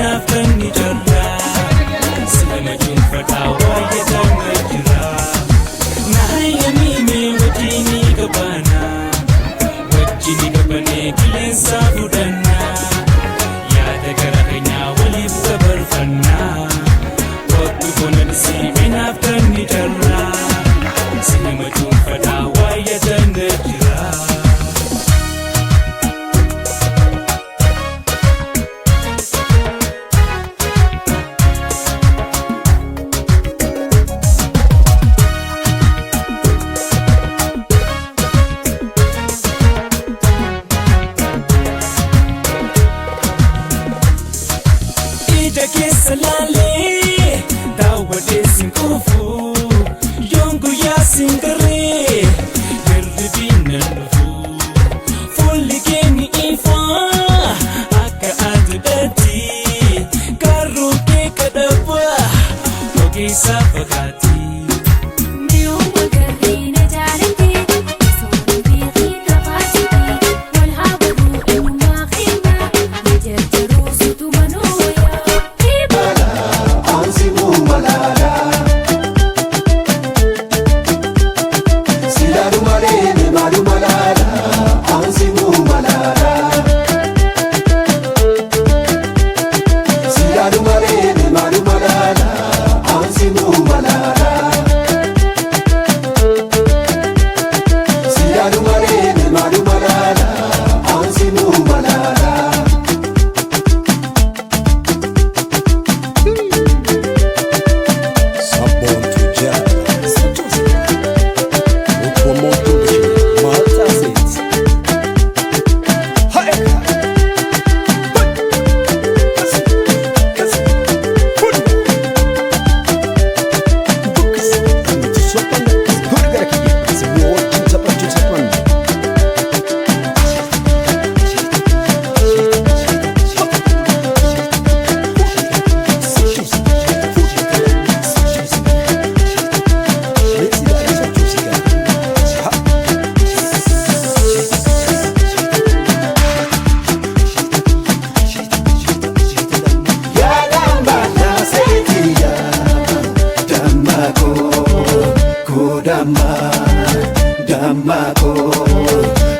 afterni jarra Silama jumfata wayeta majira Nahayami me wajini kabana Wajini kabane kilensa budana Yada karakanya walif kabarfana Watu kona nisimin afterni jarra Silama jumfata wayeta majira Salale, dawade sinkufu, yongu ya singare, yerribina nufu, fulli keni ifa, akka adudati, karru ke kadaba, ogi safakati.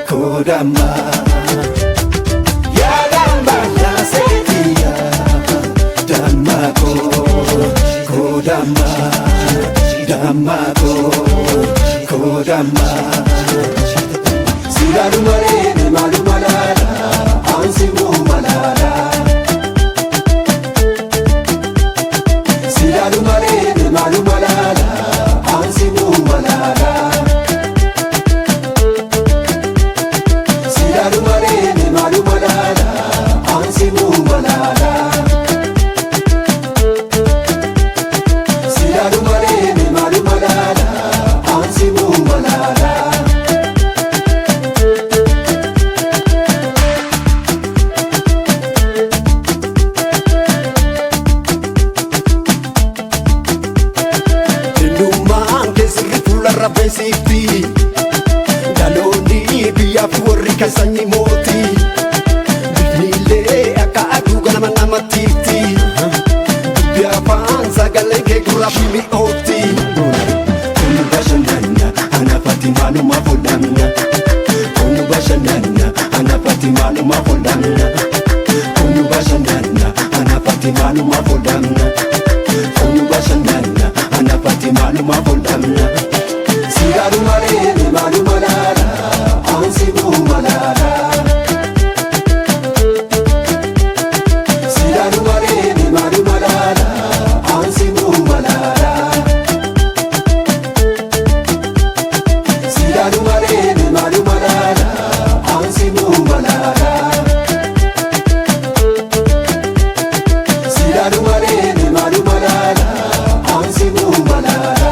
Kodama ya damba ya setia damako kodama damako kodama sidaru mare malu malala ansi mu malala sidaru mare malu malala ansi mu malala Rabesiti daloni biya fuori kasani moti nile aka adu gana namatiti biya panza galeke gurafi mi oti kunu bashananya ana fatima no mavolanya kunu bashananya ana fatima no mavolanya kunu bashananya ana fatima no mavolanya kunu bashananya ana fatima no mavolanya Sidaru mare malu malala ansi mu malala Sidaru mare malu malala ansi mu malala Sidaru mare malu malala ansi mu malala Sidaru mare malu malala ansi mu malala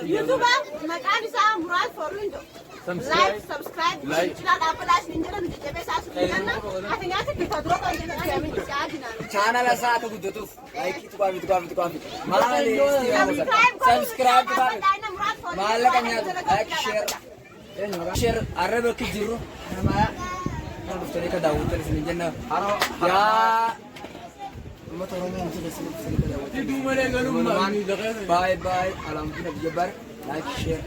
YouTuber maqaan isaa Muraad Forrindo. لايك سبسكرايب شلال أبلاش نجرا نجيب ساس نجنا أثنيات بتدرك عندنا كامل ساعدنا channel asa to gudotus like itu kami mali subscribe kami mala kanya like share arab ke jiru nama kalau sini ke Daud terus ini jenna ya motor ini sini ke Daud bye bye alhamdulillah jabar like share